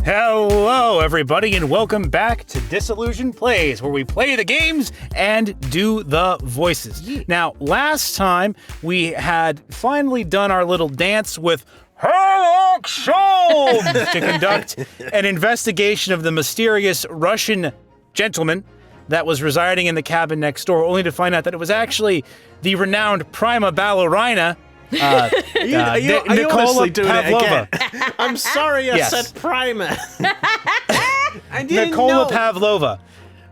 Hello, everybody, and welcome back to Disillusion Plays, where we play the games and do the voices. Now, last time we had finally done our little dance with Herlock Sholmes to conduct an investigation of the mysterious Russian gentleman that was residing in the cabin next door, only to find out that it was actually the renowned prima ballerina, Are you honestly doing Pavlova. it again? I'm sorry I said primer. I didn't Nicola know. Pavlova,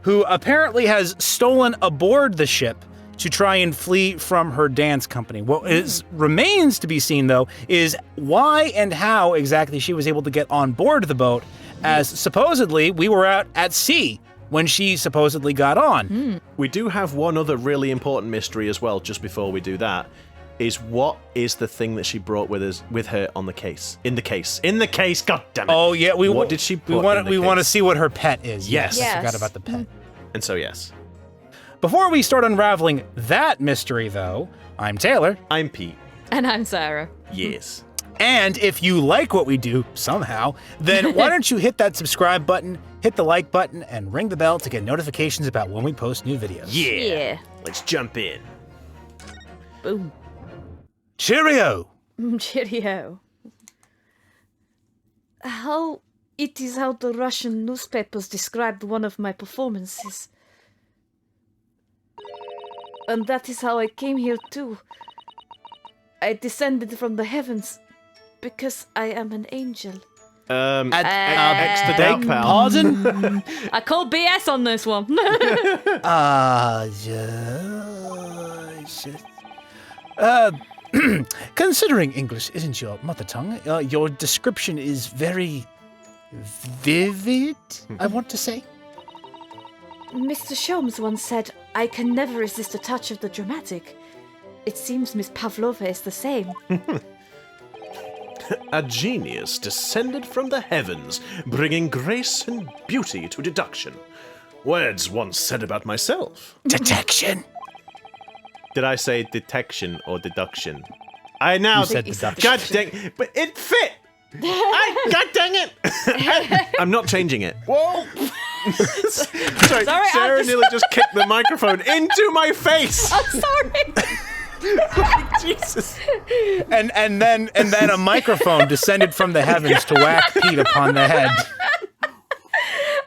who apparently has stolen aboard the ship to try and flee from her dance company. What remains to be seen, though, is why and how exactly she was able to get on board the boat, as supposedly we were out at sea when she supposedly got on. We do have one other really important mystery as well, just before we do that, is what is the thing that she brought with her on the case? In the case, god damn it. Oh, yeah. What did she put in the We want to case? see what her pet is. Yes. I forgot about the pet. And so yes. Before we start unraveling that mystery, though, I'm Taylor. I'm Pete. And I'm Sarah. Yes. And if you like what we do, somehow, then why don't you hit that subscribe button, hit the like button, and ring the bell to get notifications about when we post new videos. Yeah. Let's jump in. Boom. Cheerio! Cheerio. How the Russian newspapers described one of my performances. And that is how I came here too. I descended from the heavens because I am an angel. Extra deck, pal. Pardon? I call BS on this one. Considering English isn't your mother tongue, your description is very vivid, I want to say. Mr. Sholmes once said, I can never resist a touch of the dramatic. It seems Miss Pavlova is the same. A genius descended from the heavens, bringing grace and beauty to deduction. Words once said about myself. Detection. Did I say detection or deduction? I now You said deduction. God dang, but it fit. God dang it! I'm not changing it. Whoa! Sorry, Sorry, Sarah nearly just kicked the microphone into my face. I'm sorry. Jesus. And then a microphone descended from the heavens to whack Pete upon the head.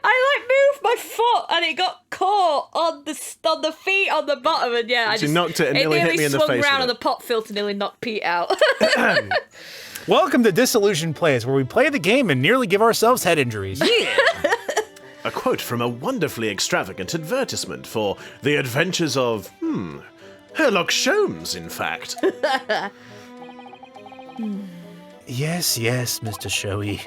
I moved my foot and it got caught on the feet on the bottom, and I She knocked it and nearly hit me in the face swung around with and it. the pop filter nearly knocked Pete out. Welcome to Disillusion Plays, where we play the game and nearly give ourselves head injuries. A quote from a wonderfully extravagant advertisement for the adventures of, Herlock Sholmes, in fact. Yes, Mr. Showy.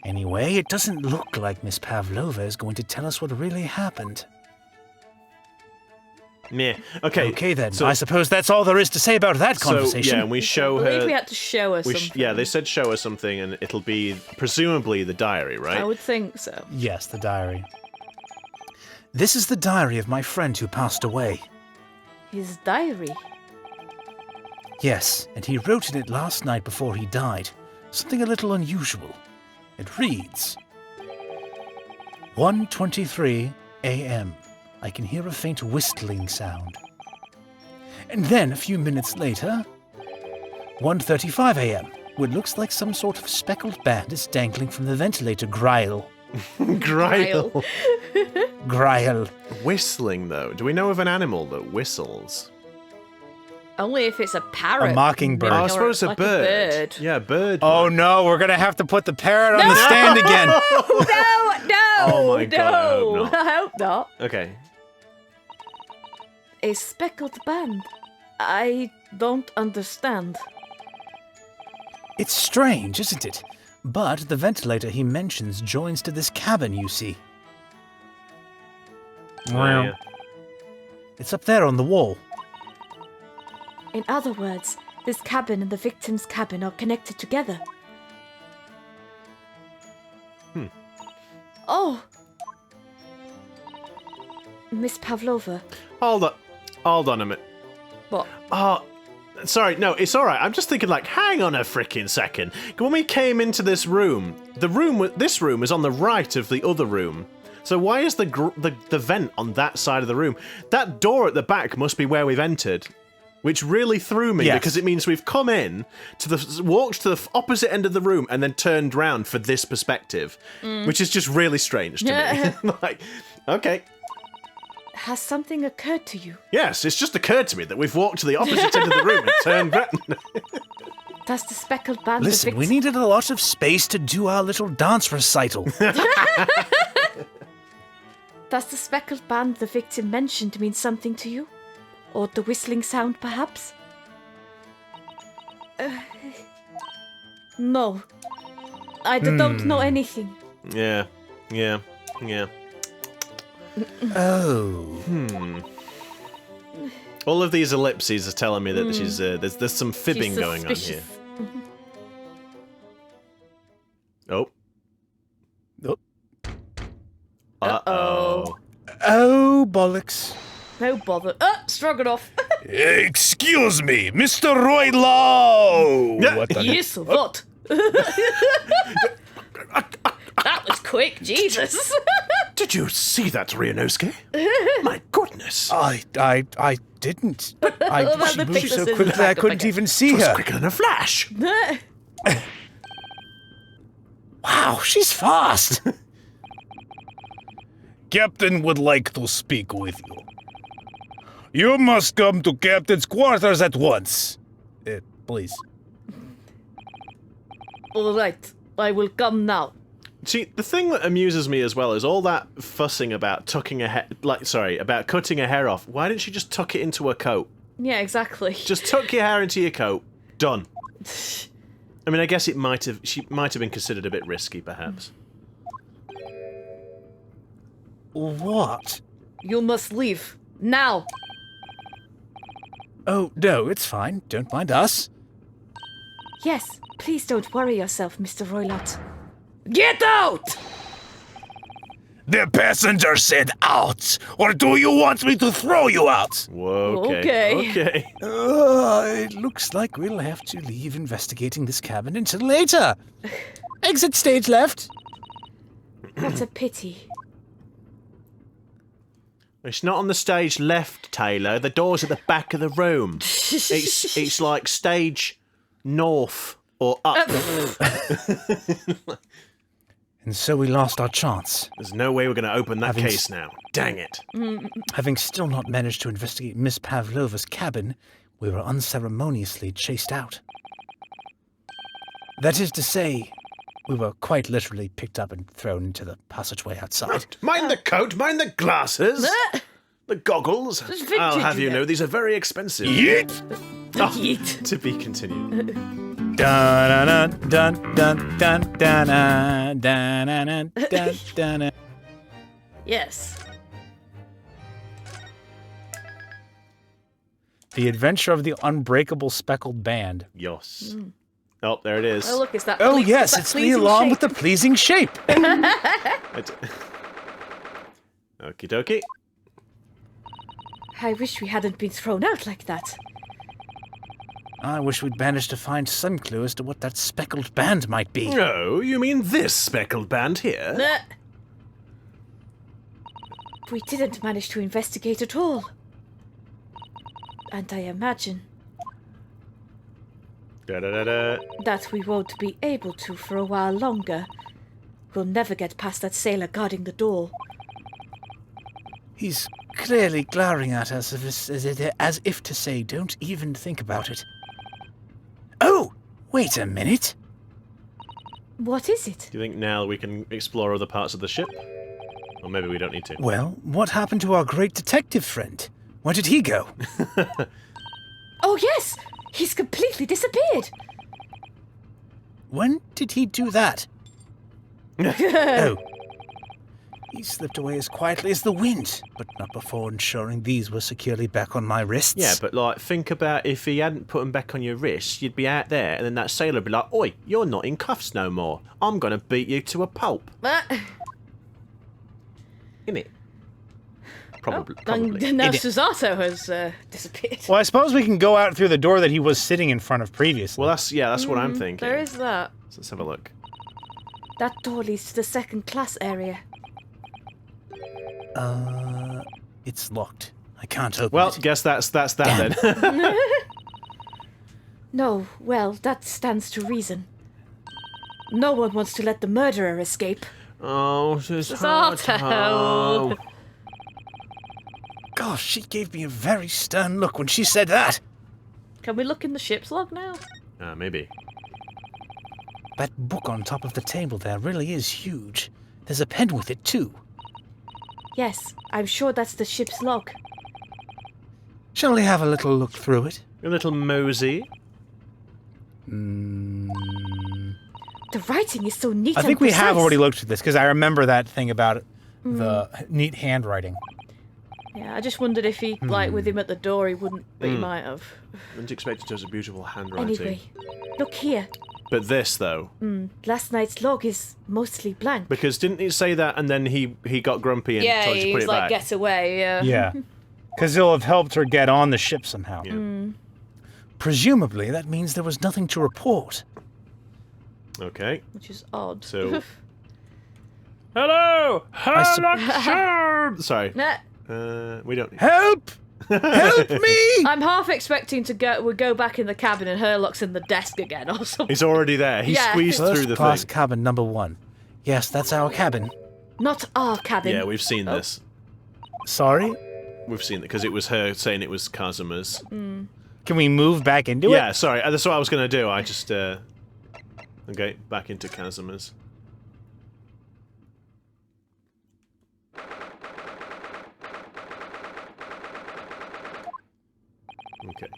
Anyway, it doesn't look like Miss Pavlova is going to tell us what really happened. Meh. Okay then. so- I suppose that's all there is to say about that conversation. So, yeah, and we show I believe her... we had to show her something. yeah, they said show her something, and it'll be presumably the diary, right? I would think so. Yes, the diary. This is the diary of my friend who passed away. His diary. Yes, and he wrote in it last night before he died. Something a little unusual. It reads, 1:23 a.m. I can hear a faint whistling sound. And then, a few minutes later, 1:35 a.m., what looks like some sort of speckled band is dangling from the ventilator grille. Gryle. Grille. Whistling, though. Do we know of an animal that whistles? Only if it's a parrot. A mockingbird. Oh, I Or suppose a like bird. Yeah, a bird. Oh no, we're gonna have to put the parrot on the stand again. No! Oh my God, I hope not. I hope not. Okay. A speckled band. I don't understand. It's strange, isn't it? But the ventilator he mentions joins to this cabin, you see. Yeah. It's up there on the wall. In other words, this cabin and the victim's cabin are connected together. Oh! Miss Pavlova. Hold on a minute. What? Oh, Sorry, no, it's all right. I'm just thinking, like, hang on a freaking second. When we came into this room, this room is on the right of the other room. So why is the vent on that side of the room? That door at the back must be where we've entered, which really threw me because it means we've come in walked to the opposite end of the room and then turned round for this perspective, which is just really strange to me. Like, okay. Has something occurred to you? Yes, it's just occurred to me that we've walked to the opposite end of the room and turned round. Does the speckled band Listen, we needed a lot of space to do our little dance recital. Does the speckled band the victim mentioned mean something to you? Or the whistling sound, perhaps? No. I don't know anything. Yeah. Oh. All of these ellipses are telling me that she's there's some fibbing going on here. Oh. Oh. Uh-oh. Oh, bollocks. No bother. Stroganoff. Excuse me, Mr. Roy Lowe. Yes, what? That was quick, Jesus. Did you see that, Ryunosuke? My goodness. I didn't. She the moved pictures so in the quickly I back of couldn't my even see It was her. quicker than a flash. Wow, she's fast. Captain would like to speak with you. You must come to Captain's quarters at once. Please. All right, I will come now. See, the thing that amuses me as well is all that fussing about about cutting her hair off. Why didn't she just tuck it into her coat? Yeah, exactly. Just tuck your hair into your coat. Done. I mean, I guess she might have been considered a bit risky, perhaps. What? You must leave. Now. Oh, no, it's fine. Don't mind us. Yes, please don't worry yourself, Mr. Roylott. Get out! The passenger said out. Or do you want me to throw you out? Whoa, Okay. okay. It looks like we'll have to leave investigating this cabin until later. Exit stage left. What a pity. It's not on the stage left, Taylor. The door's at the back of the room. It's like stage north or up. And so we lost our chance. There's no way we're going to open that case now. Dang it. Having still not managed to investigate Miss Pavlova's cabin, we were unceremoniously chased out. That is to say, we were quite literally picked up and thrown into the passageway outside. Mind the coat, mind the glasses, the goggles. vintage, I'll have you you know. know these are very expensive. Yeet! Yeet. To be continued. Dun dun dun dun dun dun dun dun dun. Yes. The Adventure of the Unbreakable Speckled Band. Yes. Oh, there it is. Oh, look, it's that. Oh yes, it's the alarm with the pleasing shape. Okie dokie. I wish we hadn't been thrown out like that. I wish we'd managed to find some clue as to what that speckled band might be. Oh, you mean this speckled band here? We didn't manage to investigate at all. And I imagine Da-da-da-da. that we won't be able to for a while longer. We'll never get past that sailor guarding the door. He's clearly glowering at us as if to say, don't even think about it. Oh, wait a minute. What is it? Do you think now we can explore other parts of the ship? Or maybe we don't need to. Well, what happened to our great detective friend? Where did he go? Oh, yes! He's completely disappeared! When did he do that? Oh. He slipped away as quietly as the wind, but not before ensuring these were securely back on my wrists. Yeah, but like, think about if he hadn't put them back on your wrists, you'd be out there, and then that sailor would be like, "Oi, you're not in cuffs no more. I'm gonna beat you to a pulp." Innit? Probably. And now Susato has disappeared. Well, I suppose we can go out through the door that he was sitting in front of previously. Well, that's what I'm thinking. There is that. So let's have a look. That door leads to the second class area. It's locked. I can't open Well, it. guess that's that then. No, well, that stands to reason. No one wants to let the murderer escape. Oh, Susato. Gosh, she gave me a very stern look when she said that. Can we look in the ship's log now? Maybe. That book on top of the table there really is huge. There's a pen with it, too. Yes, I'm sure that's the ship's log. Shall we have a little look through it? A little mosey. The writing is so neat I and think we precise. have already looked at this, because I remember that thing about the neat handwriting. Yeah, I just wondered if he, like, with him at the door, he wouldn't, but he might have. Wouldn't expect it to have a beautiful handwriting. Anyway, look here. But this, though. Last night's log is mostly blank. Because didn't he say that and then he got grumpy and Yeah, told you to he put was it like, back? get away, yeah. Yeah. Because it'll have helped her get on the ship somehow. Yeah. Presumably, that means there was nothing to report. Okay. Which is odd. So... Hello! Herlock! Sorry. Nah, We don't... Help! Help me! I'm half expecting to go back in the cabin and Herlock's in the desk again or something. He's already there. He Yeah. squeezed through First the class thing. cabin number 1. Yes, that's our cabin. Not our cabin. Yeah, we've seen this. Sorry? We've seen it because it was her saying it was Kazuma's. Can we move back into it? Yeah, sorry. That's what I was going to do. I just... Okay, back into Kazuma's. Okay.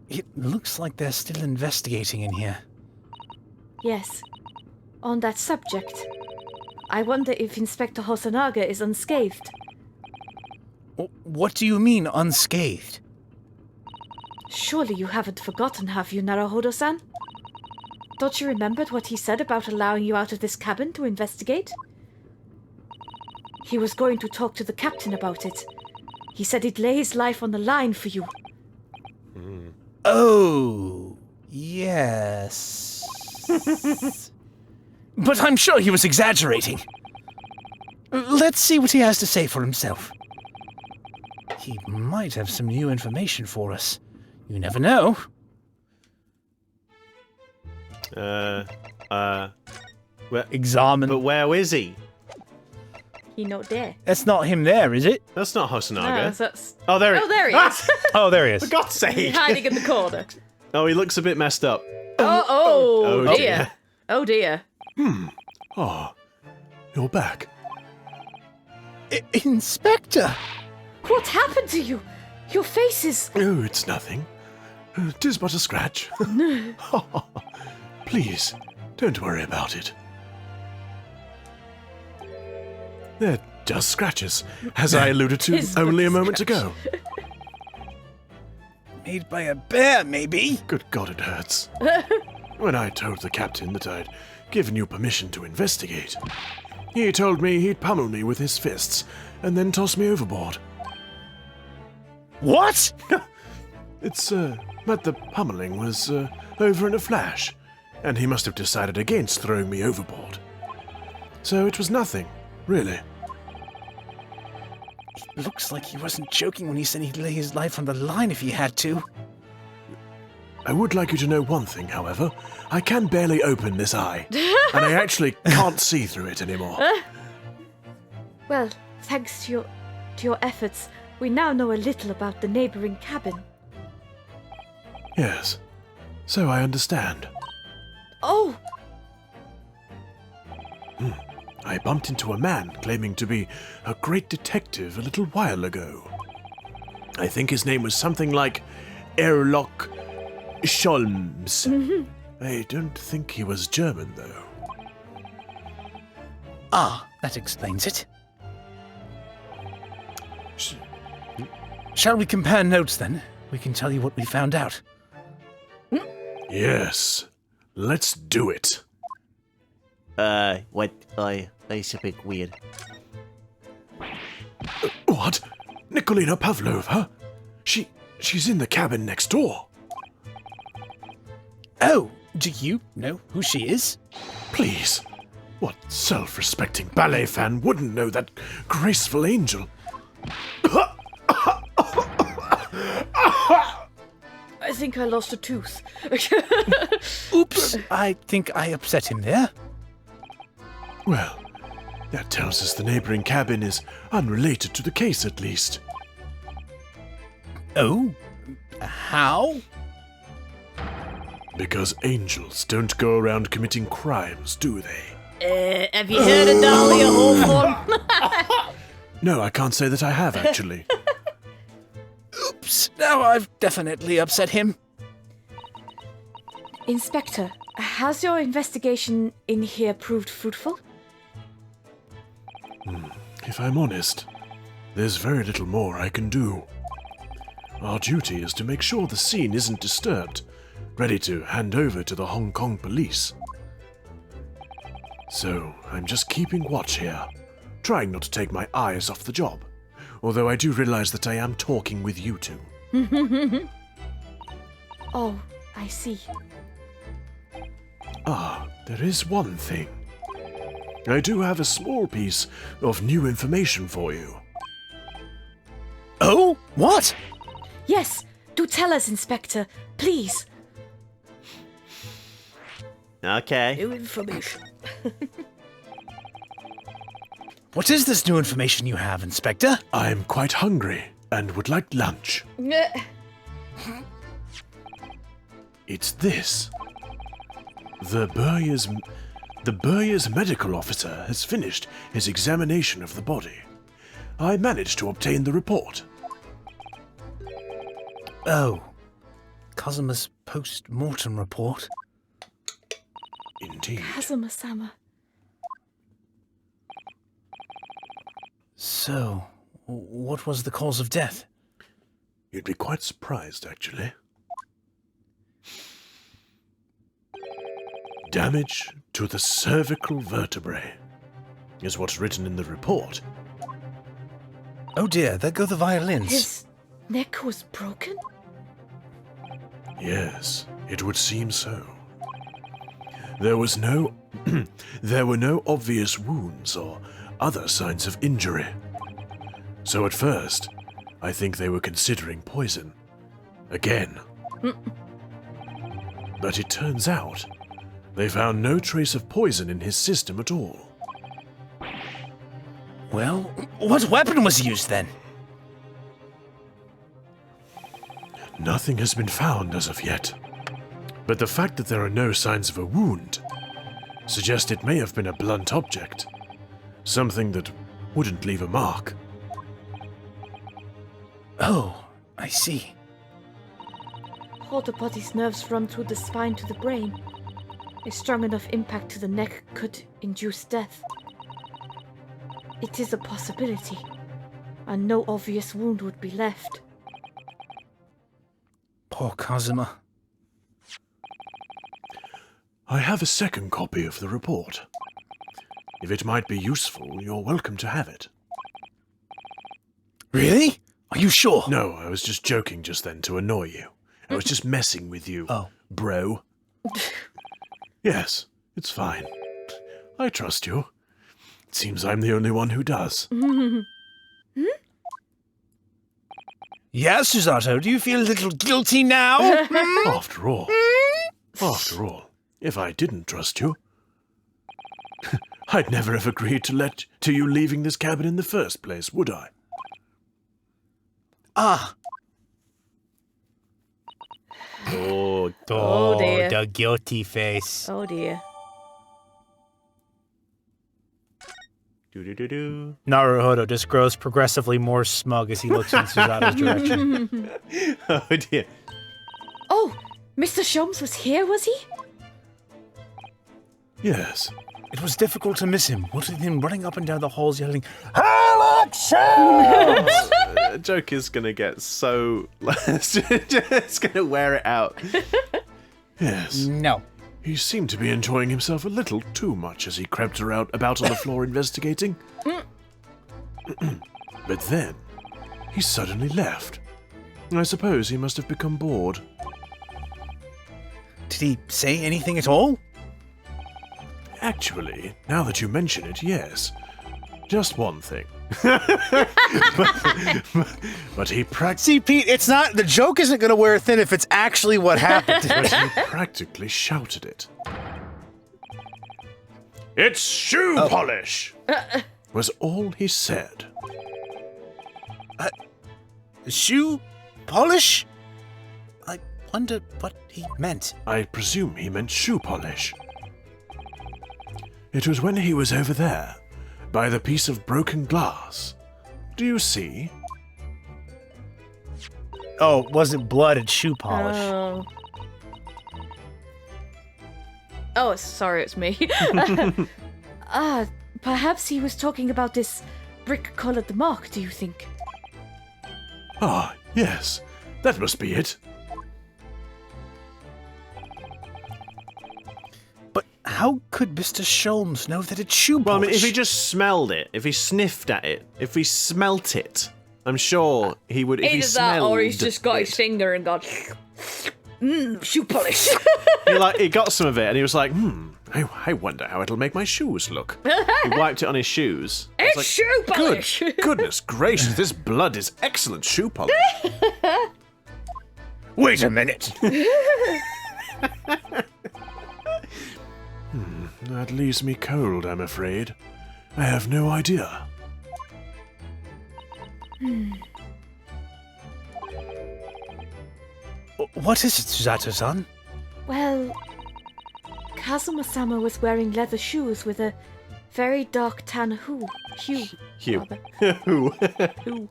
It looks like they're still investigating in here. Yes. On that subject, I wonder if Inspector Hosonaga is unscathed. What do you mean, unscathed? Surely you haven't forgotten, have you, Naruhodo-san? Don't you remember what he said about allowing you out of this cabin to investigate? He was going to talk to the captain about it. He said he'd lay his life on the line for you. Oh, yes. But I'm sure he was exaggerating. Let's see what he has to say for himself. He might have some new information for us. You never know. Examine. But where is he? He not there. That's not him there, is it? That's not Hosonaga. No, that's... Oh, there Oh, there he is. Oh, there he is. For God's sake! He's hiding in the corner. Oh, he looks a bit messed up. Oh Oh, dear. dear. Oh dear. Oh, you're back. Inspector! What happened to you? Your face is... Oh, it's nothing. 'Tis but a scratch. Please, don't worry about it. They're just scratches, as I alluded to It's only a but a moment scratch. ago. Made by a bear, maybe? Good God, it hurts. When I told the captain that I'd given you permission to investigate, he told me he'd pummel me with his fists and then toss me overboard. What? It's, but the pummeling was, over in a flash, and he must have decided against throwing me overboard. So it was nothing, really. It looks like he wasn't joking when he said he'd lay his life on the line if he had to. I would like you to know one thing, however. I can barely open this eye, and I actually can't see through it anymore. Well, thanks to your efforts, we now know a little about the neighboring cabin. Yes, so I understand. Oh! I bumped into a man claiming to be a great detective a little while ago. I think his name was something like Herlock Scholms. I don't think he was German, though. Ah, that explains it. Sh- Shall we compare notes then? We can tell you what we found out. Yes, let's do it. What? That's a bit weird. What? Nikolina Pavlova? She's in the cabin next door. Oh, do you know who she is? Please. What self-respecting ballet fan wouldn't know that graceful angel? I think I lost a tooth. Oops, I think I upset him there. Well, that tells us the neighboring cabin is unrelated to the case at least. Oh? How? Because angels don't go around committing crimes, do they? Have you heard of Dahlia Hawthorne? No, I can't say that I have, actually. Oops, now I've definitely upset him. Inspector, has your investigation in here proved fruitful? If I'm honest, there's very little more I can do. Our duty is to make sure the scene isn't disturbed, ready to hand over to the Hong Kong police. So, I'm just keeping watch here, trying not to take my eyes off the job, although I do realize that I am talking with you two. Oh, I see. Ah, there is one thing. I do have a small piece of new information for you. Oh? What? Yes, do tell us, Inspector, please. Okay. New information. What is this new information you have, Inspector? I'm quite hungry and would like lunch. It's this. The Burriers medical officer has finished his examination of the body. I managed to obtain the report. Oh. Kazuma's post-mortem report. Indeed. Kazuma-sama. So, what was the cause of death? You'd be quite surprised, actually. Damage to the cervical vertebrae is what's written in the report. Oh dear, there go the violins. His neck was broken? Yes, it would seem so. There was no... there were no obvious wounds or other signs of injury. So at first, I think they were considering poison. Again. But it turns out, they found no trace of poison in his system at all. Well, what weapon was used then? Nothing has been found as of yet. But the fact that there are no signs of a wound suggests it may have been a blunt object. Something that wouldn't leave a mark. Oh, I see. All the body's nerves run through the spine to the brain. A strong enough impact to the neck could induce death. It is a possibility, and no obvious wound would be left. Poor Kazuma. I have a second copy of the report. If it might be useful, you're welcome to have it. Really? Are you sure? No, I was just joking just then to annoy you. I was just messing with you, bro. Yes, it's fine. I trust you. It seems I'm the only one who does. Yes, Susato, do you feel a little guilty now? After all, if I didn't trust you, I'd never have agreed to you leaving this cabin in the first place, would I? Ah. Oh, Oh, dear. The guilty face. Oh dear. do. Naruhodo just grows progressively more smug as he looks in Susato's direction. Oh dear. Oh, Mr. Sholmes was here, was he? Yes. It was difficult to miss him. What with him running up and down the halls yelling, Herlock Sholmes! Joke is gonna get so... it's gonna wear it out. Yes. No. He seemed to be enjoying himself a little too much as he crept about on the floor investigating. But then, he suddenly left. I suppose he must have become bored. Did he say anything at all? Actually, now that you mention it, yes. Just one thing. but he See, Pete, it's not. The joke isn't going to wear thin if it's actually what happened. practically shouted it. It's shoe polish! Was all he said. Shoe polish? I wonder what he meant. I presume he meant shoe polish. It was when he was over there, by the piece of broken glass. Do you see? Oh, it wasn't blood, it's shoe polish. Oh, sorry, it's me. Perhaps he was talking about this brick-colored mark, do you think? Ah, yes. That must be it. But how could Mr. Sholmes know that it's shoe polish? Well, I mean, if he just smelled it, if he sniffed at it, if he smelt it, I'm sure he would. If he Either smelled that, or he's just got his it. finger and gone, shoe polish. He got some of it, and he was like, I wonder how it'll make my shoes look. He wiped it on his shoes. It's like, shoe polish. Goodness gracious, this blood is excellent shoe polish. Wait a minute. That leaves me cold, I'm afraid. I have no idea. What is it, Suzato-san? Well, Kazuma-sama was wearing leather shoes with a very dark tan hue. Hugh. rather. Who? Hue.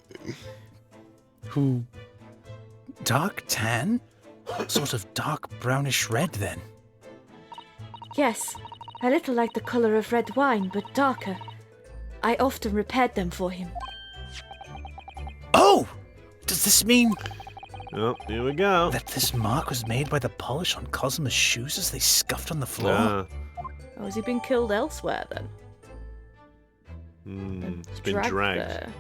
Who? Dark tan? Sort of dark brownish red, then. Yes, a little like the color of red wine, but darker. I often repaired them for him. Oh! Does this mean Oh, here we go. that this mark was made by the polish on Kazuma's shoes as they scuffed on the floor? Ah, Oh, has he been killed elsewhere then? it's been Dragged dragged. there.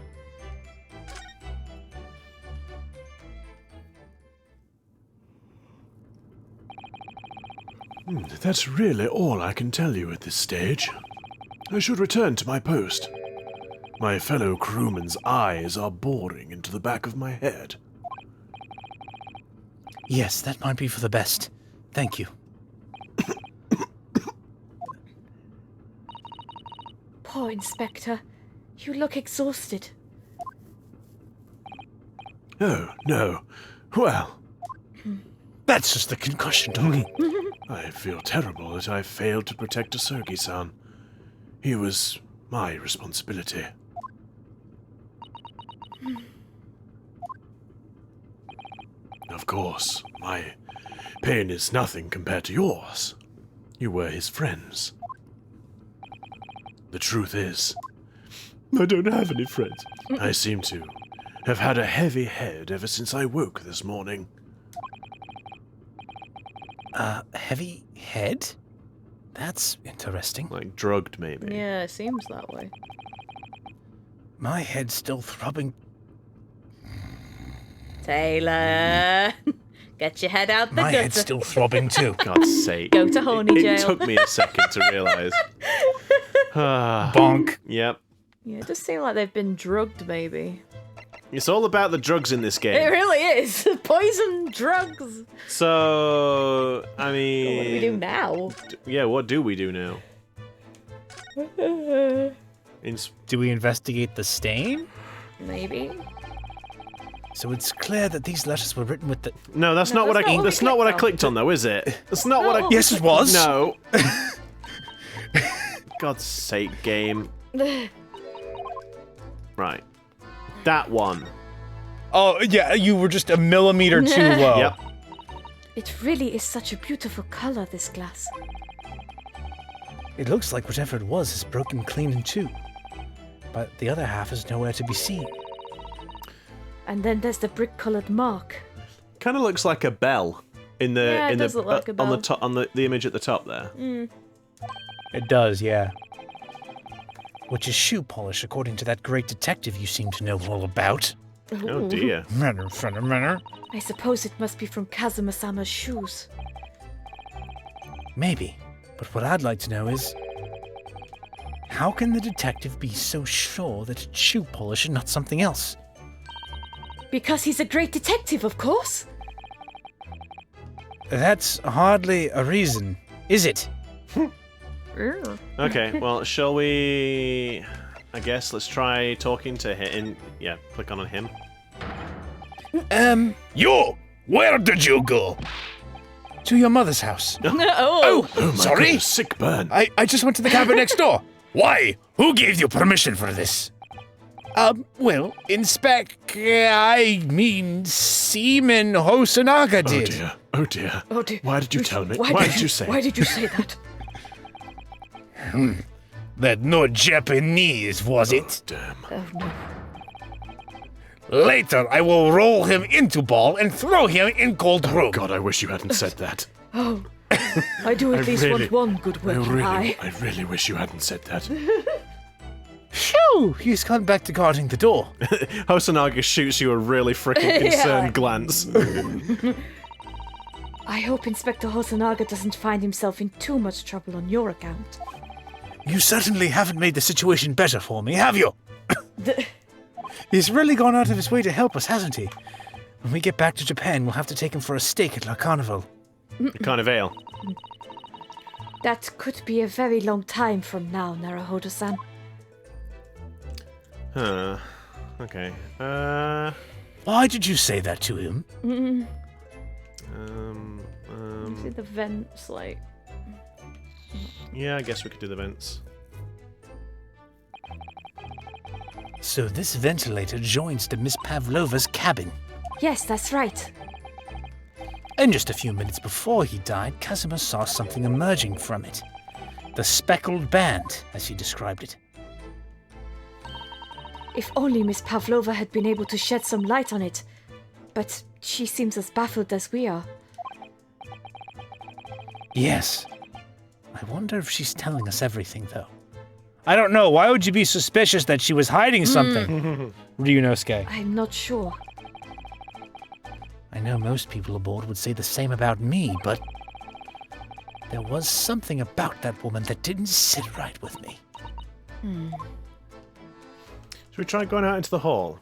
That's really all I can tell you at this stage. I should return to my post. My fellow crewmen's eyes are boring into the back of my head. Yes, that might be for the best. Thank you. Poor Inspector. You look exhausted. Oh, no. Well, That's just the concussion, doggy. I feel terrible that I failed to protect Asogi-san. He was my responsibility. Of course, my pain is nothing compared to yours. You were his friends. The truth is, I don't have any friends. I seem to have had a heavy head ever since I woke this morning. Heavy head? That's interesting. Like drugged, maybe. Yeah, it seems that way. My head's still throbbing. Taylor, get your head out the My gutter. head's still throbbing too. God's sake. Go to horny It jail. took me a second to realise. Bonk. Yep. Yeah, it does seem like they've been drugged, maybe. It's all about the drugs in this It game. really is. Poison, drugs. So, I mean... What do we do now? Yeah, what do we do now? Do we investigate the stain? Maybe. So it's clear that these letters were written with the... No, that's No, not what that's I. not what we That's not what I clicked clicked on, though, is it? That's not what I. No. Yes, it was. No. God's sake, game. Right. That one. Oh, yeah, you were just a millimeter too low. Yep. It really is such a beautiful color, this glass. It looks like whatever it was is broken clean in two. But the other half is nowhere to be seen. And then there's the brick-colored mark. Kind of looks like a bell in the Yeah, it does look like a on the bell. top on the image at the top there. It does, yeah. which is shoe polish, according to that great detective you seem to know all about. Oh dear. Manner. I suppose it must be from Kazuma-sama's shoes. Maybe. But what I'd like to know is, how can the detective be so sure that it's shoe polish and not something else? Because he's a great detective, of course. That's hardly a reason, is it? Okay, well, shall we... I guess let's try talking to him. Yeah, click on him. You! Where did you go? To your mother's house. Oh, Oh my Sorry? goodness, sick burn. I just went to the cabin next door. Why? Who gave you permission for this? Well, Seaman Hosonaga Oh did. dear. Oh dear. oh dear. Why did you tell me? Why Why did you say? Why did you say that? That no Japanese, was it? Damn. Oh no. Later, I will roll him into ball and throw him in cold room. God, I wish you hadn't said that. Oh, I do at least really- want one good working eye. I really wish you hadn't said that. Phew! He's gone back to guarding the door. Hosonaga shoots you a really freaking concerned glance. I hope Inspector Hosonaga doesn't find himself in too much trouble on your account. You certainly haven't made the situation better for me, have you? The- He's really gone out of his way to help us, hasn't he? When we get back to Japan, we'll have to take him for a steak at La Carnival. Kind of ale. That could be a very long time from now, Naruhodo-san. Huh. Okay. Why did you say that to him? See the vents, like... Yeah, I guess we could do the vents. So this ventilator joins to Miss Pavlova's cabin. Yes, that's right. And just a few minutes before he died, Kazuma saw something emerging from it. The speckled band, as he described it. If only Miss Pavlova had been able to shed some light on it. But she seems as baffled as we are. Yes. I wonder if she's telling us everything, though. I don't know. Why would you be suspicious that she was hiding something? Ryunosuke. I'm not sure. I know most people aboard would say the same about me, but there was something about that woman that didn't sit right with me. Should we try going out into the hall?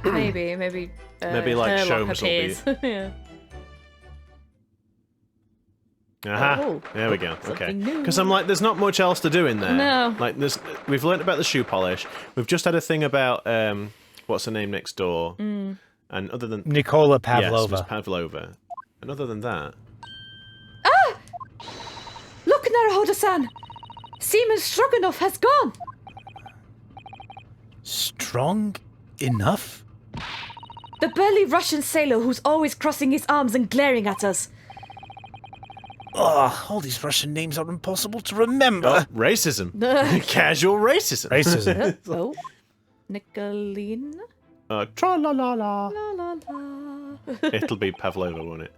Maybe. Maybe, like, Herlock Sholmes will be- appears. Yeah. Aha! Oh, There we go. Okay. something new. Because I'm like, there's not much else to do in there. No. Like, we've learnt about the shoe polish. We've just had a thing about what's her name next door. And other than Nicola yes, Pavlova. Miss Pavlova. And other than that, Look, Naruhodo-san! Seaman Stroganoff has gone! Strong enough? The burly Russian sailor who's always crossing his arms and glaring at us. Ugh, all these Russian names are impossible to remember. oh, racism, casual racism. Racism. Oh. Nicolina? Tra la la la. La la la. It'll be Pavlova, won't it?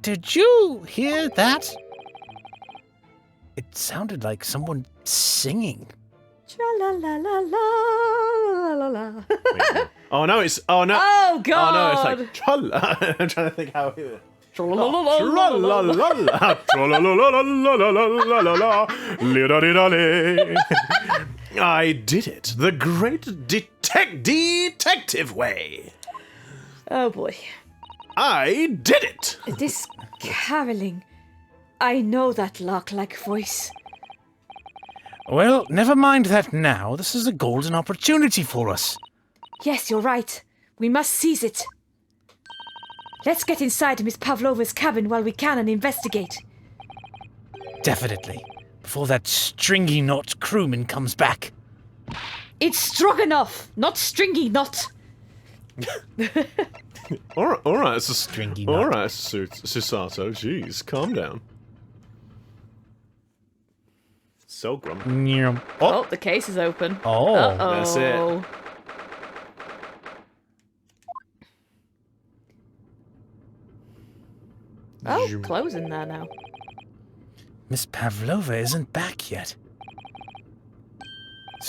Did you hear that? It sounded like someone singing. Tra la la la la la la. Oh no, it's oh no. Oh god! Oh no, it's like tra-la. I'm trying to think how it. Tra-la-la-la-la. Tra-la-la-la-la. Tra-la-la-la-la-la-la-la-la. Li-da-di-da-li. I did it the great detective way. Oh boy. I did it. This caroling. I know that lark-like voice. Well, never mind that now. This is a golden opportunity for us. Yes, you're right. We must seize it. Let's get inside Miss Pavlova's cabin while we can and investigate. Definitely. Before that stringy knot crewman comes back. It's Stroganoff, not Stringy Knot. All right, it's a Stringy All knot. right, Susato. Jeez, calm down. So grumpy. Oh, the case is open. Oh. Uh-oh. That's it. Oh, closing there now. Miss Pavlova isn't back yet.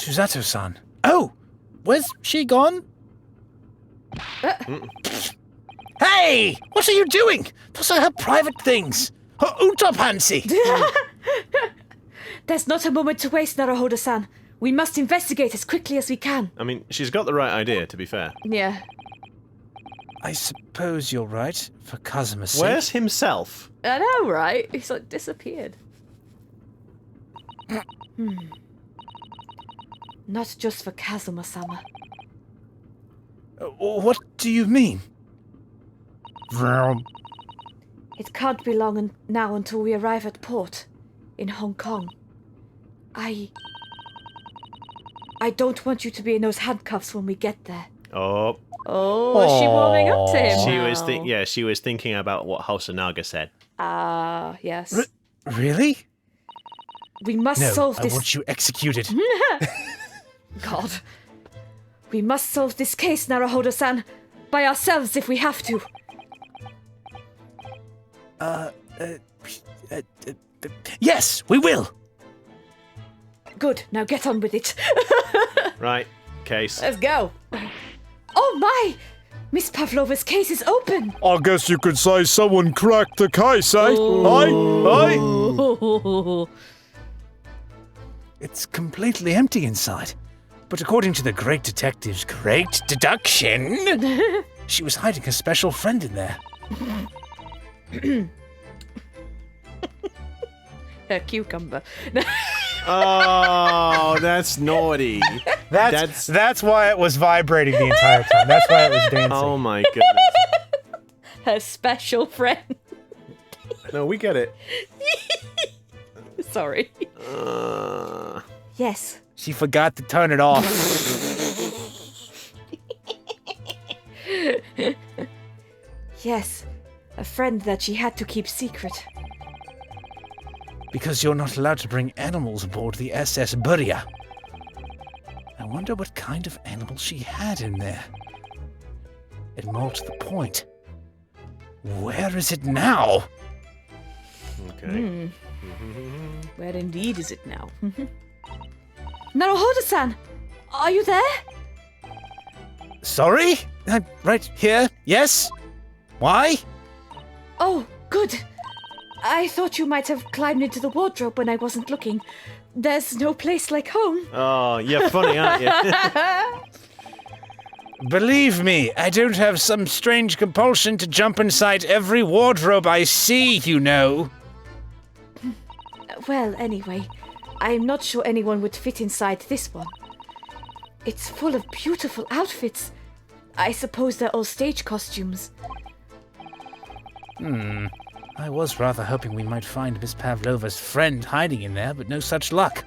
Susato-san. Oh! Where's she gone? Hey! What are you doing? Those are her private things. Her utapansi. There's not a moment to waste, Naruhodo-san. We must investigate as quickly as we can. I mean, she's got the right idea, to be fair. Yeah. I suppose you're right, for Kazuma's sake. Where's himself? I know, right? He's like disappeared. Not just for Kazuma-sama. What do you mean? It can't be long now until we arrive at port in Hong Kong. I don't want you to be in those handcuffs when we get there. Oh. Oh, is she warming up to him? She was thinking about what Hosonaga said. Yes. Really? We must solve I this. want you executed. God. We must solve this case, Naruhodo-san, by ourselves if we have to. Yes, we will. Good, now get on with it. Right, case. Let's go. Oh my! Miss Pavlova's case is open. I guess you could say someone cracked the case, eh? Aye? It's completely empty inside. But according to the great detective's great deduction, she was hiding a special friend in there. A cucumber. Oh, that's naughty. That's why it was vibrating the entire time. That's why it was dancing. Oh my goodness. Her special friend. No, we get it. Sorry. Yes. She forgot to turn it off. Yes. A friend that she had to keep secret. Because you're not allowed to bring animals aboard the SS Burya. I wonder what kind of animal she had in there. And more to the point, where is it now? Okay. Where indeed is it now? Naruhodo-san! Are you there? Sorry? I'm right here, yes? Why? Oh, good. I thought you might have climbed into the wardrobe when I wasn't looking. There's no place like home. Oh, you're funny, aren't you? Believe me, I don't have some strange compulsion to jump inside every wardrobe I see, you know. Well, anyway, I'm not sure anyone would fit inside this one. It's full of beautiful outfits. I suppose they're all stage costumes. I was rather hoping we might find Miss Pavlova's friend hiding in there, but no such luck.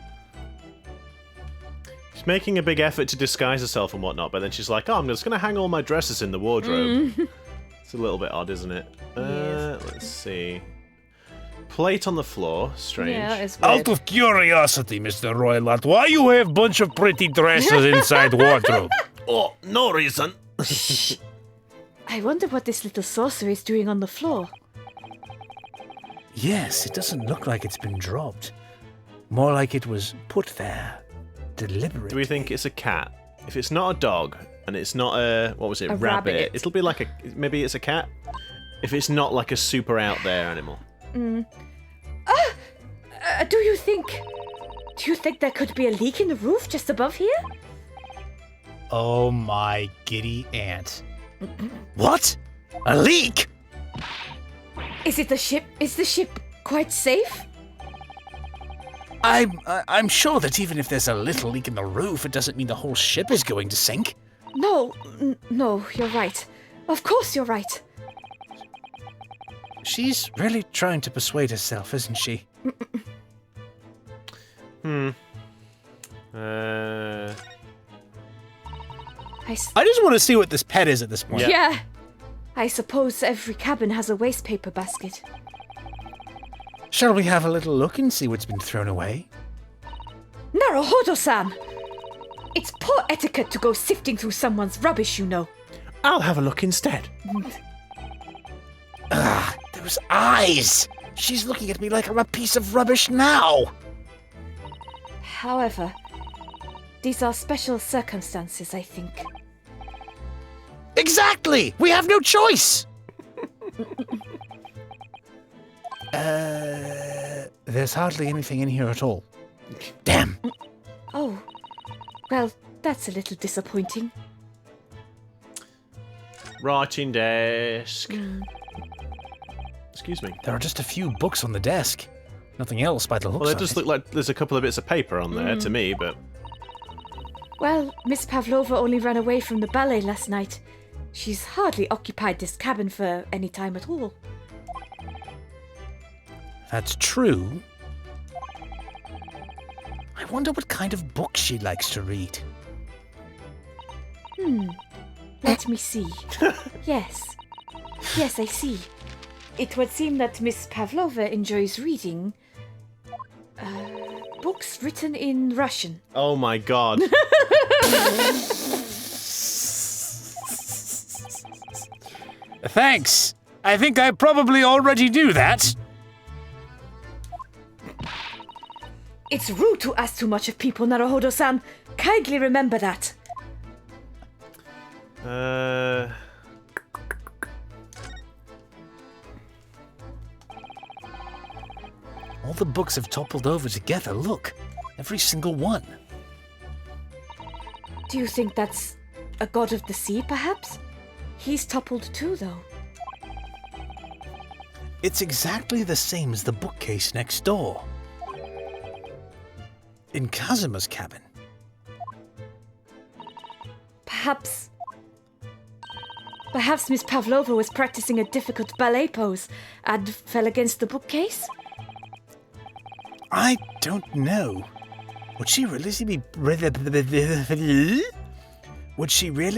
She's making a big effort to disguise herself and whatnot, but then she's like, oh, I'm just going to hang all my dresses in the wardrobe. It's a little bit odd, isn't it? Let's see. Plate on the floor. Strange. Yeah, that is weird. Out of curiosity, Mr. Roylott, why you have bunch of pretty dresses inside wardrobe? Oh, no reason. I wonder what this little saucer is doing on the floor. Yes, it doesn't look like it's been dropped. More like it was put there. Deliberately. Do we think it's a cat? If it's not a dog, and it's not a, what was it, A rabbit. it'll be like maybe it's a cat? If it's not like a super out there animal. Do you think there could be a leak in the roof just above here? Oh my giddy aunt. What? A leak? Is the ship quite safe? I'm sure that even if there's a little leak in the roof, it doesn't mean the whole ship is going to sink. No, you're right. Of course you're right. She's really trying to persuade herself, isn't she? I just want to see what this pet is at this point. Yeah. I suppose every cabin has a waste paper basket. Shall we have a little look and see what's been thrown away? Naruhodo-san! It's poor etiquette to go sifting through someone's rubbish, you know. I'll have a look instead. Those eyes! She's looking at me like I'm a piece of rubbish now! However, These are special circumstances, I think. Exactly! We have no choice! There's hardly anything in here at all. Damn! Oh, well, that's a little disappointing. Writing desk. Excuse me. There are just a few books on the desk. Nothing else by the looks Well, of it just it. look like there's a couple of bits of paper on there to me, but... Well, Miss Pavlova only ran away from the ballet last night. She's hardly occupied this cabin for any time at all. That's true. I wonder what kind of books she likes to read. Let me see. Yes. Yes, I see. It would seem that Miss Pavlova enjoys reading books written in Russian. Oh my god. Thanks. I think I probably already do that. It's rude to ask too much of people, Naruhodo-san. Kindly remember that. All the books have toppled over together. Look, every single one. Do you think that's a god of the sea, perhaps? He's toppled too, though. It's exactly the same as the bookcase next door. In Kazuma's cabin. Perhaps Miss Pavlova was practicing a difficult ballet pose and fell against the bookcase? I don't know. Would she really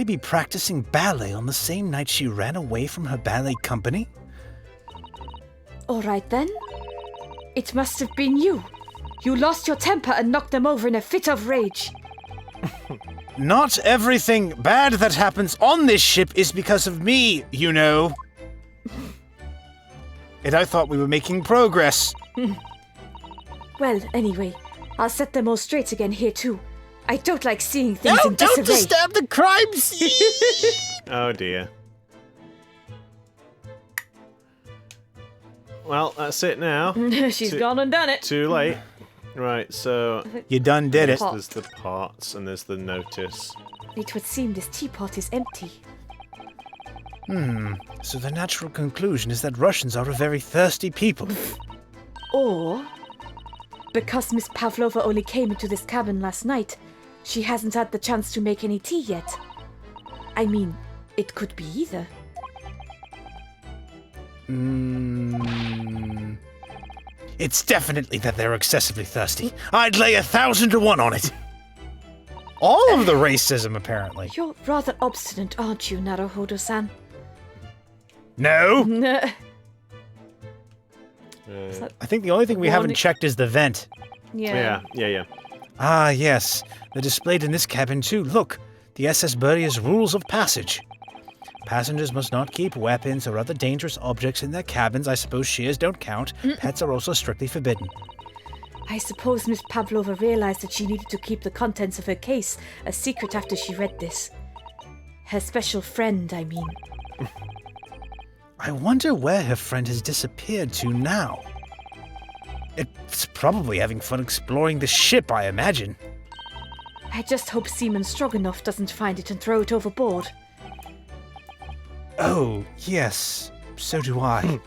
be practicing ballet on the same night she ran away from her ballet company? All right then. It must have been you. You lost your temper and knocked them over in a fit of rage. Not everything bad that happens on this ship is because of me, you know. And I thought we were making progress. Well, anyway, I'll set them all straight again here too. I don't like seeing things in disarray. Don't disturb the crime scene! Oh dear. Well, that's it now. She's gone and done it. Too late. Right, so You done did it. there's the parts and there's the notice. It would seem this teapot is empty. So the natural conclusion is that Russians are a very thirsty people. Or, because Miss Pavlova only came into this cabin last night, she hasn't had the chance to make any tea yet. I mean, it could be either. It's definitely that they're excessively thirsty. I'd lay 1,000 to 1 on it. All of the racism, apparently. You're rather obstinate, aren't you, Naruhodo-san? No? I think the only thing we haven't checked is the vent. Yeah. Ah, yes. They're displayed in this cabin, too. Look, the SS Buria's rules of passage. Passengers must not keep weapons or other dangerous objects in their cabins. I suppose shears don't count. Pets are also strictly forbidden. I suppose Miss Pavlova realized that she needed to keep the contents of her case a secret after she read this. Her special friend, I mean. I wonder where her friend has disappeared to now. It's probably having fun exploring the ship, I imagine. I just hope Seaman Stroganoff doesn't find it and throw it overboard. Oh, yes. So do I.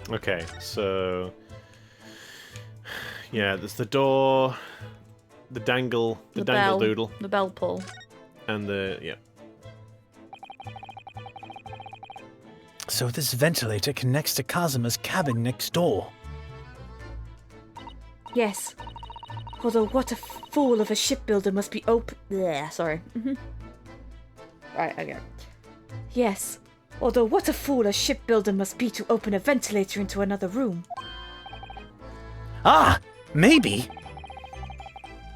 Okay, so yeah, there's the door, the dangle doodle, The bell pull. and the So this ventilator connects to Kazuma's cabin next door. Yes. Although what a fool of a shipbuilder must be sorry. Right, again. Yes. Although what a fool a shipbuilder must be to open a ventilator into another room. Ah, maybe.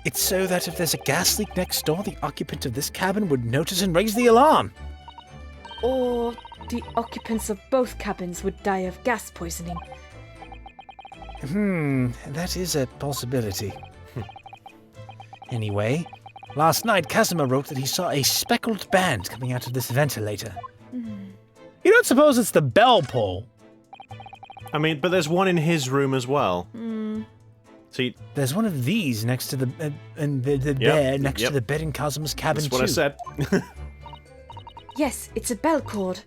It's so that if there's a gas leak next door, the occupant of this cabin would notice and raise the alarm. Or the occupants of both cabins would die of gas poisoning. That is a possibility. Anyway, Last night, Kazuma wrote that he saw a speckled band coming out of this ventilator. You don't suppose it's the bell pull? I mean, but there's one in his room as well. See, there's one of these next to the bed next to the bed in Kazuma's cabin. That's what I said. Yes, it's a bell cord.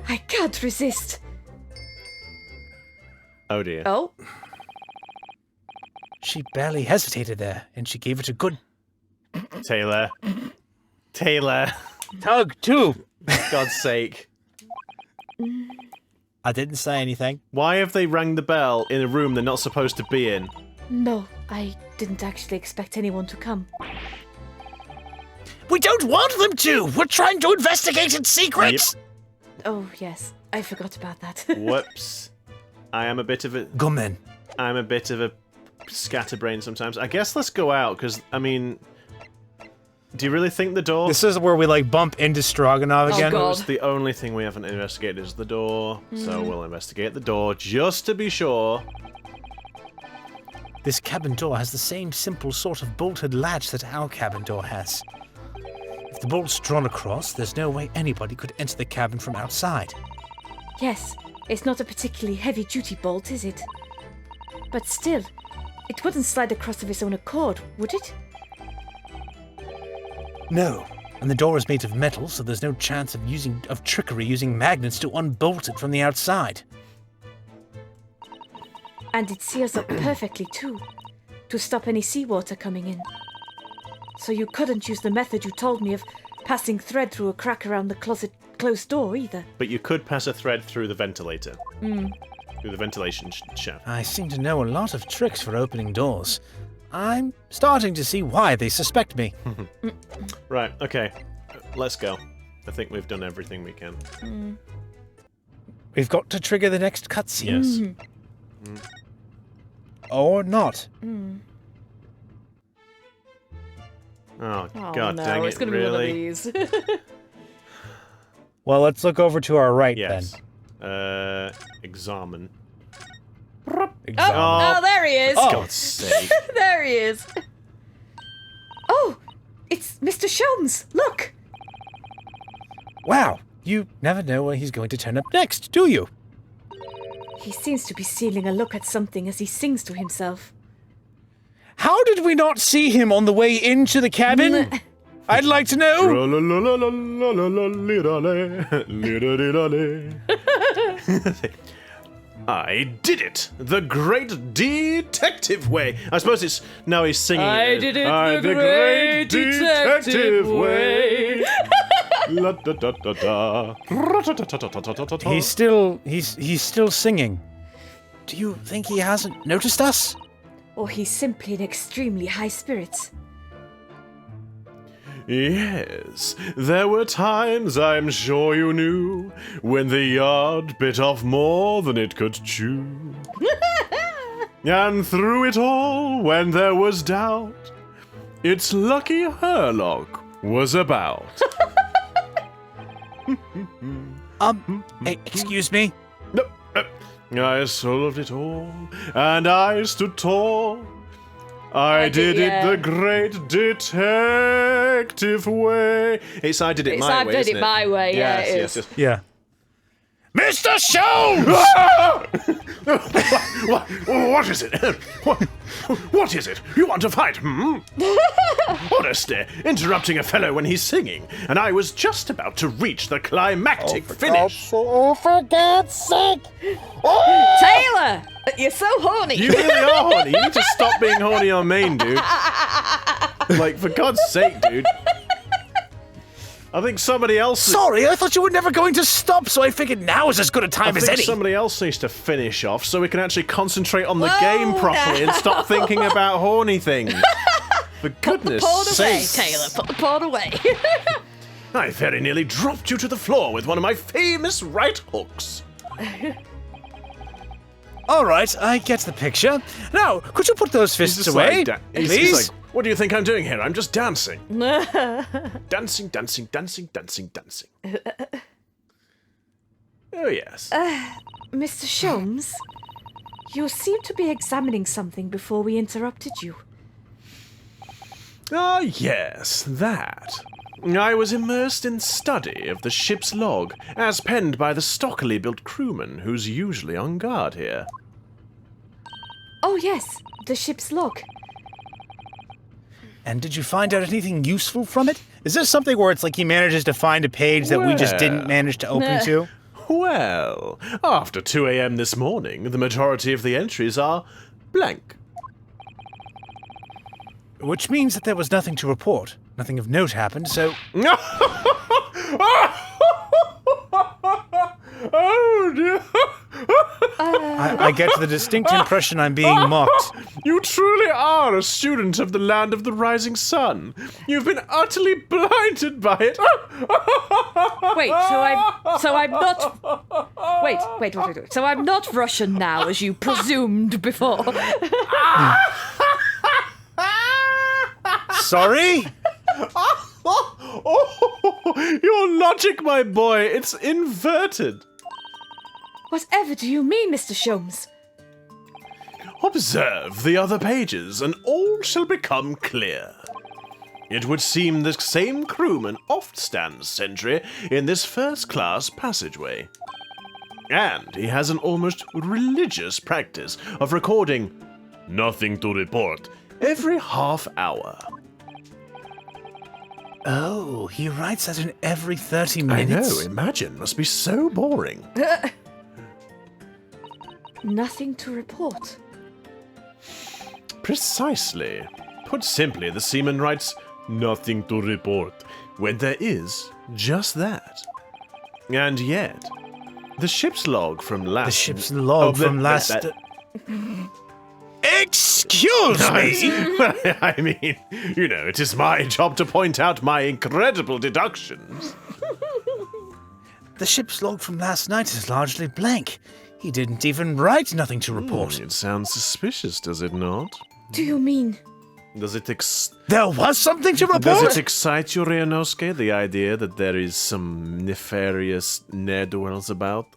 I can't resist. Oh dear. Oh? She barely hesitated there, and she gave it a good Taylor. tug, too. God's sake. I didn't say anything. Why have they rang the bell in a room they're not supposed to be in? No, I didn't actually expect anyone to come. We don't want them to! We're trying to investigate in secret! Oh, yes. I forgot about that. Whoops. I'm a bit of a scatterbrain sometimes. I guess let's go out, because, I mean... Do you really think the door... This is where we, like, bump into Stroganoff again? God. It's the only thing we haven't investigated is the door, so we'll investigate the door, just to be sure. This cabin door has the same simple sort of bolted latch that our cabin door has. If the bolt's drawn across, there's no way anybody could enter the cabin from outside. Yes, it's not a particularly heavy-duty bolt, is it? But still, it wouldn't slide across of its own accord, would it? No, and the door is made of metal, so there's no chance of trickery using magnets to unbolt it from the outside. And it seals up perfectly, too, to stop any seawater coming in. So you couldn't use the method you told me of passing thread through a crack around the closed door, either. But you could pass a thread through the ventilator. Through the ventilation shaft. I seem to know a lot of tricks for opening doors. I'm starting to see why they suspect me. Right, okay. Let's go. I think we've done everything we can. We've got to trigger the next cutscene. Yes. Or not. Oh, god dang it, it's gonna really? be one of these. Well, let's look over to our right Yes. then. Examine. Oh, there he is! For God's sake. There he is! Oh! It's Mr. Sholmes! Look! Wow, you never know when he's going to turn up next, do you? He seems to be stealing a look at something as he sings to himself. How did we not see him on the way into the cabin? I'd like to know. I did it! The great detective way! I suppose it's... Now he's singing. I did it the great detective way. La, da, da, da, da. He's still singing. Do you think he hasn't noticed us? Or he's simply in extremely high spirits. Yes, there were times, I'm sure you knew, when the yard bit off more than it could chew. And through it all, when there was doubt, it's lucky Herlock was about. Excuse me? I solved it all, and I stood tall. I did it the great detective way. It's I did it my way, isn't it? my way, yeah, it is. Yes. Yeah. Mr. Sholmes! What is it? What is it? You want to fight, Honestly, interrupting a fellow when he's singing, and I was just about to reach the climactic finish. For God's sake! Taylor! You're so horny! You really are horny. You need to stop being horny on main, dude. Like, for God's sake, dude. I think somebody else... Sorry, I thought you were never going to stop, so I figured now is as good a time as any. Somebody else needs to finish off so we can actually concentrate on the game properly and stop thinking about horny things. For goodness sake. Put the porn away, Taylor. Put the porn away. I very nearly dropped you to the floor with one of my famous right hooks. All right, I get the picture. Now, could you put those fists away, He's please? like, what do you think I'm doing here? I'm just dancing. Dancing, dancing, dancing, dancing, dancing. Oh, yes. Mr. Sholmes, you seem to be examining something before we interrupted you. Ah, yes, that. I was immersed in study of the ship's log, as penned by the stockily built crewman who's usually on guard here. Oh, yes, the ship's log. And did you find out anything useful from it? Is this something where it's like he manages to find a page that we just didn't manage to open to? Well, after 2 a.m. this morning, the majority of the entries are blank. Which means that there was nothing to report. Nothing of note happened, so... Oh, dear. I get the distinct impression I'm being mocked. You truly are a student of the land of the rising sun. You've been utterly blinded by it. Wait, so I'm not... Wait. So I'm not Russian now, as you presumed before. Sorry? Your logic, my boy, it's inverted. Whatever do you mean, Mr. Sholmes? Observe the other pages, and all shall become clear. It would seem the same crewman oft stands sentry in this first-class passageway. And he has an almost religious practice of recording "nothing to report" every half hour. Oh, he writes that in every 30 I minutes? know, imagine, must be so boring. Nothing to report. Precisely. Put simply, the seaman writes "nothing to report" when there is just that. And yet, the ship's log from last... The ship's log from last... Excuse me! I mean, you know, it is my job to point out my incredible deductions. The ship's log from last night is largely blank. He didn't even write nothing to report. It sounds suspicious, does it not? Do you mean... Does it There was something to report? Does it excite you, Ryunosuke, the idea that there is some nefarious ne'er-do-wells about?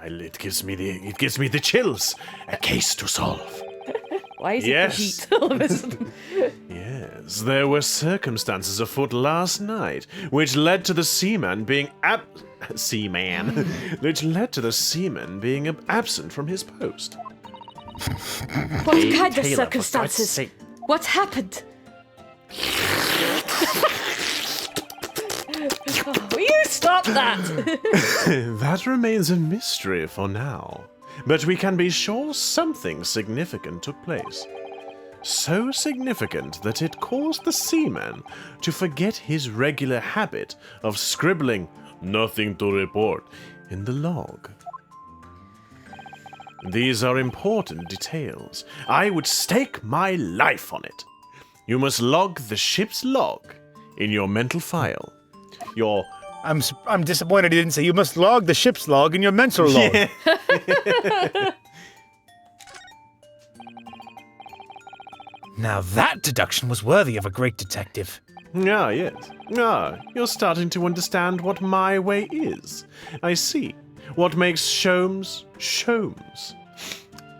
It gives me the chills. A case to solve. Why is Yes. it the heat all of a sudden? Yes, there were circumstances afoot last night which led to the seaman being which led to the seaman being absent from his post. What kind of Taylor, for circumstances? Christ's sake. What happened? Will you stop that? That remains a mystery for now, but we can be sure something significant took place. So significant that it caused the seaman to forget his regular habit of scribbling "nothing to report" in the log. These are important details. I would stake my life on it. You must log the ship's log in your mental file. I'm disappointed he didn't say you must log the ship's log in your mental log. Now that deduction was worthy of a great detective. Ah, yes. Ah, you're starting to understand what my way is. I see. What makes Sholmes Sholmes.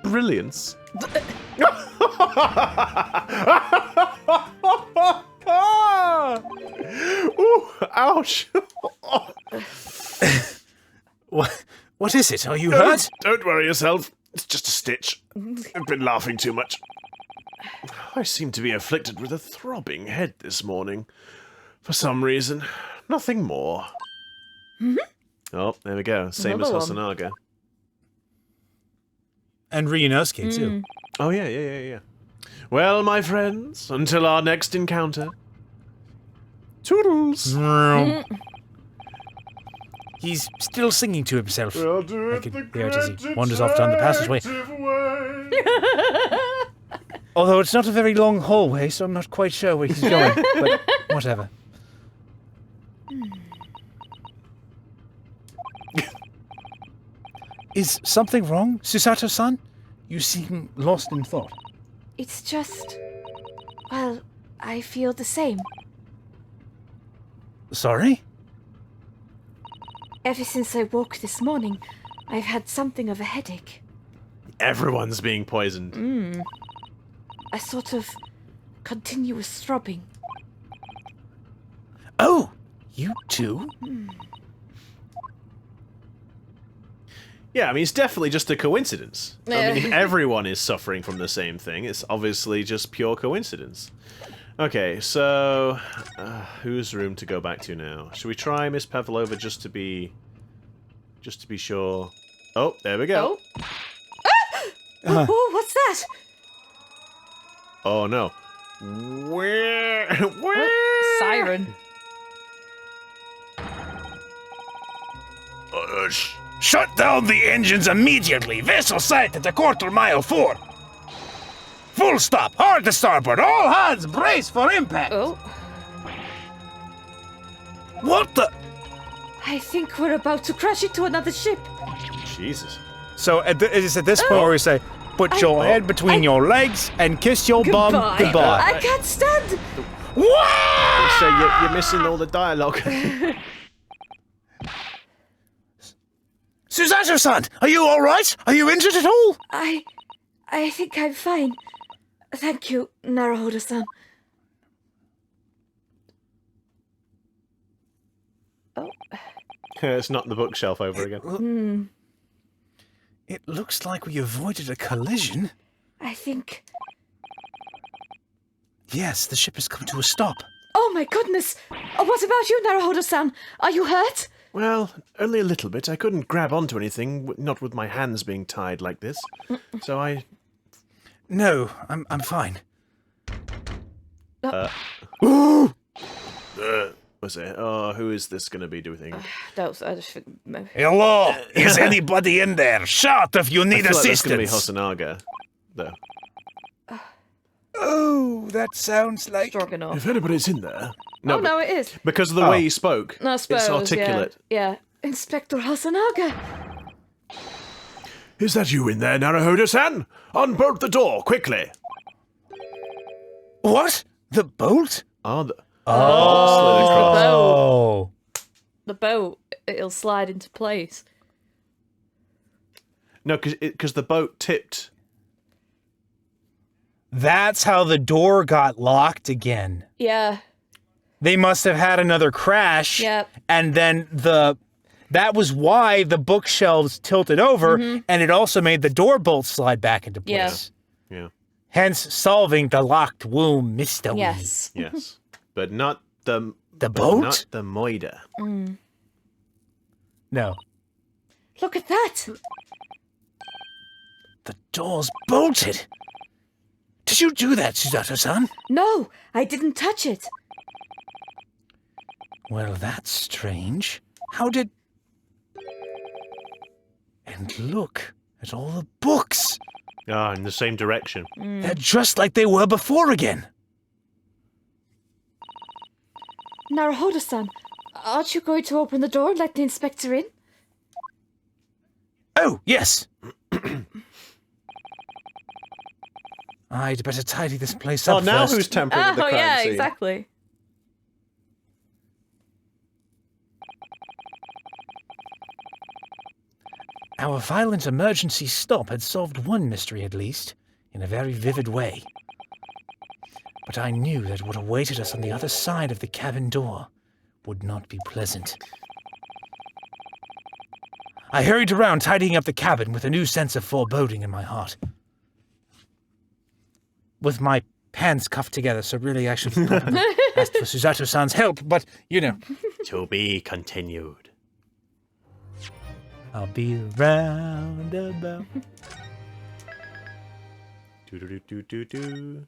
Brilliance. Ooh, ouch. What is it? Are you hurt? Don't worry yourself. It's just a stitch. I've been laughing too much. I seem to be afflicted with a throbbing head this morning. For some reason. Nothing more. Oh, there we go. Same as Another one. Hosonaga. And Ryunosuke, too. Oh, yeah. Well, my friends, until our next encounter. Toodles! He's still singing to himself. We'll do I it could the hear it as he great wanders off down the passageway. detective way. Although it's not a very long hallway, so I'm not quite sure where he's going. But whatever. Is something wrong, Susato-san? You seem lost in thought. It's just... Well, I feel the same. Sorry? Ever since I woke this morning, I've had something of a headache. Everyone's being poisoned. A sort of continuous throbbing. Oh, you too? Yeah, I mean, it's definitely just a coincidence. I mean, if everyone is suffering from the same thing, it's obviously just pure coincidence. Okay, so whose room to go back to now? Should we try Miss Pavlova just to be sure? Oh, there we go. Oh. Oh, what's that? Oh no. Where? Siren. Shut down the engines immediately. Vessel sight at a quarter-mile fore. Full stop. Hard to starboard. All hands brace for impact. Oh. What the? I think we're about to crash into another ship. Jesus. So it's at this point where we say, put your head between your legs and kiss your bum goodbye. I can't stand. They say you're missing all the dialogue. Suzato-san, are you all right? Are you injured at all? I think I'm fine. Thank you, Naruhodo-san. Oh. It's not the bookshelf over again. It looks like we avoided a collision. I think... Yes, the ship has come to a stop. Oh my goodness! What about you, Naruhodo-san? Are you hurt? Well, only a little bit. I couldn't grab onto anything, not with my hands being tied like this. So I... No, I'm fine. What's it? Oh, who is this going to be doing? Hello. Is anybody in there? Shout if you need I feel like assistance. that's going to be Hosonaga, though. Oh, that sounds like... Stroganoff. If anybody's in there... No, no, it is. Because of the way he spoke. I suppose, it's articulate. Yeah. Inspector Hosonaga. Is that you in there, Naruhodo-san? Unbolt the door, quickly! What? The bolt? Oh, the... Oh. The boat, it'll slide into place. No, because the boat tipped. That's how the door got locked again. Yeah. They must have had another crash. Yep. And then that was why the bookshelves tilted over, and it also made the door bolts slide back into place. Yeah. Hence solving the locked womb mystery. Yes. Yes. But not the boat? Not the moida. No. Look at that. The door's bolted. Did you do that, Suzato-san? No, I didn't touch it. Well, that's strange. How did... And look at all the books. Ah, in the same direction. They're just like they were before again. Naruhodo-san, aren't you going to open the door and let the inspector in? Oh, yes. I'd better tidy this place up now first. who's tampering with the crime scene? exactly. Our violent emergency stop had solved one mystery at least, in a very vivid way. But I knew that what awaited us on the other side of the cabin door would not be pleasant. I hurried around tidying up the cabin with a new sense of foreboding in my heart. With my hands cuffed together, so really I should have probably asked for Suzato-san's help, but, you know. To be continued. I'll be round about. Do.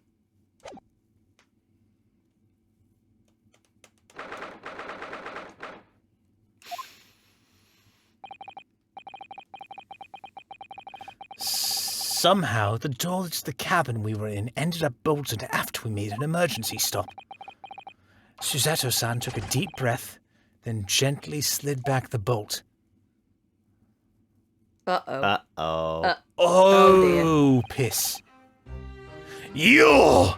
Somehow, the door to the cabin we were in ended up bolted after we made an emergency stop. Suzato-san took a deep breath, then gently slid back the bolt. Uh-oh. Oh, piss. You!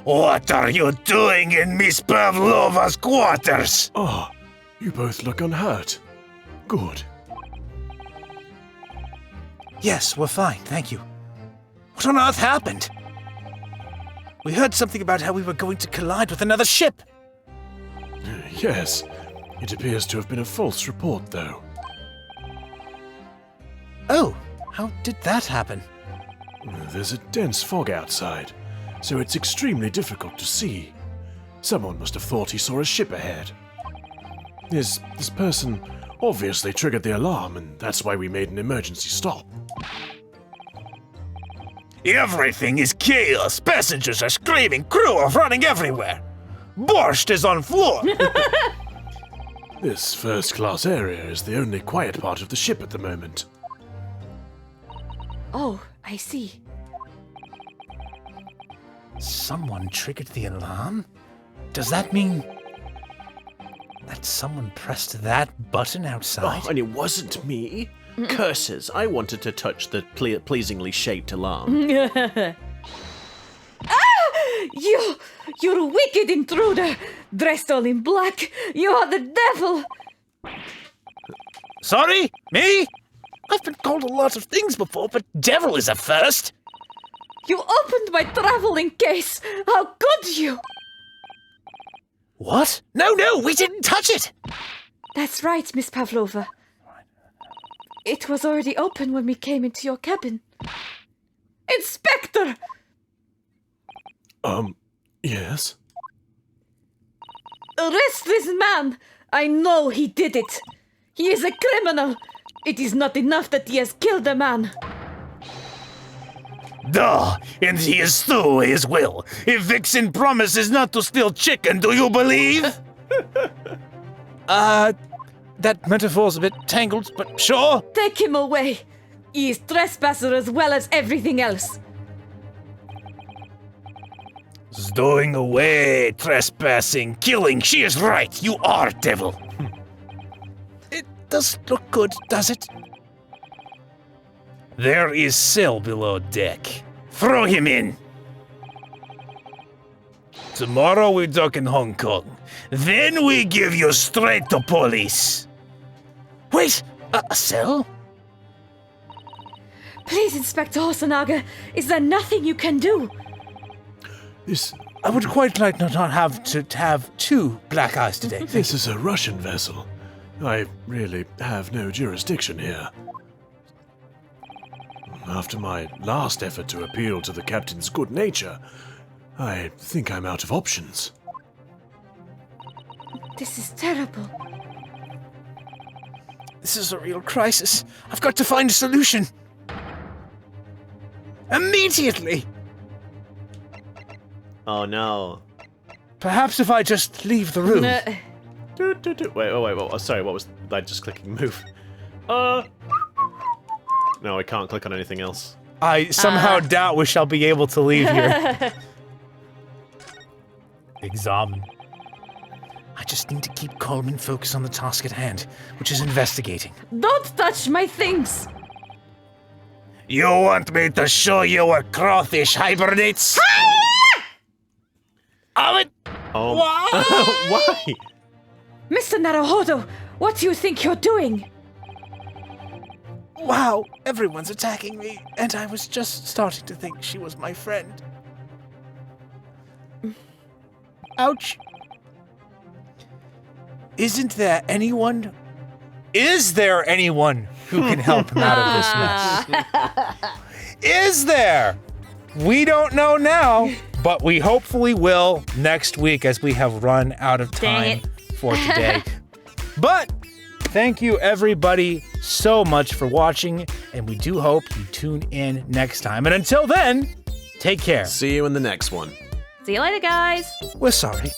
What are you doing in Miss Pavlova's quarters? Oh, you both look unhurt. Good. Yes, we're fine, thank you. What on earth happened? We heard something about how we were going to collide with another ship. Yes, it appears to have been a false report, though. Oh, how did that happen? There's a dense fog outside, so it's extremely difficult to see. Someone must have thought he saw a ship ahead. This person obviously triggered the alarm, and that's why we made an emergency stop. Everything is chaos. Passengers are screaming. Crew are running everywhere. Borscht is on floor. This first-class area is the only quiet part of the ship at the moment. Oh, I see. Someone triggered the alarm? Does that mean that someone pressed that button outside? Oh, and it wasn't me. Curses, I wanted to touch the pleasingly shaped alarm. You wicked intruder! Dressed all in black, you are the devil! Sorry? Me? I've been called a lot of things before, but devil is a first. You opened my traveling case! How could you? What? No, we didn't touch it. That's right, Miss Pavlova. It was already open when we came into your cabin. Inspector! Yes? Arrest this man! I know he did it! He is a criminal! It is not enough that he has killed a man! Duh, and he is through his will. If Vixen promises not to steal chicken, do you believe? That metaphor's a bit tangled, but sure. Take him away! He is trespasser as well as everything else! Stowing away, trespassing, killing. She is right. You are devil. It does look good, does it? There is cell below deck. Throw him in. Tomorrow we dock in Hong Kong. Then we give you straight to police. Wait, a cell? Please, Inspector Hosonaga, is there nothing you can do? I would quite like not have to have two black eyes today. This is a Russian vessel. I really have no jurisdiction here. After my last effort to appeal to the captain's good nature, I think I'm out of options. This is terrible. This is a real crisis. I've got to find a solution. Immediately! Oh no. Perhaps if I just leave the room. Wait, oh, sorry, what was I just clicking move? No, I can't click on anything else. I somehow doubt we shall be able to leave here. Examine. I just need to keep calm and focus on the task at hand, which is investigating. Don't touch my things! You want me to show you where crawfish hibernates? Oh. Why? Mr. Naruhodo, what do you think you're doing? Wow, everyone's attacking me, and I was just starting to think she was my friend. Ouch. Is there anyone who can help him out of this mess? Is there? We don't know now, but we hopefully will next week as we have run out of time for today. But thank you everybody so much for watching, and we do hope you tune in next time. And until then, take care. See you in the next one. See you later, guys! We're sorry.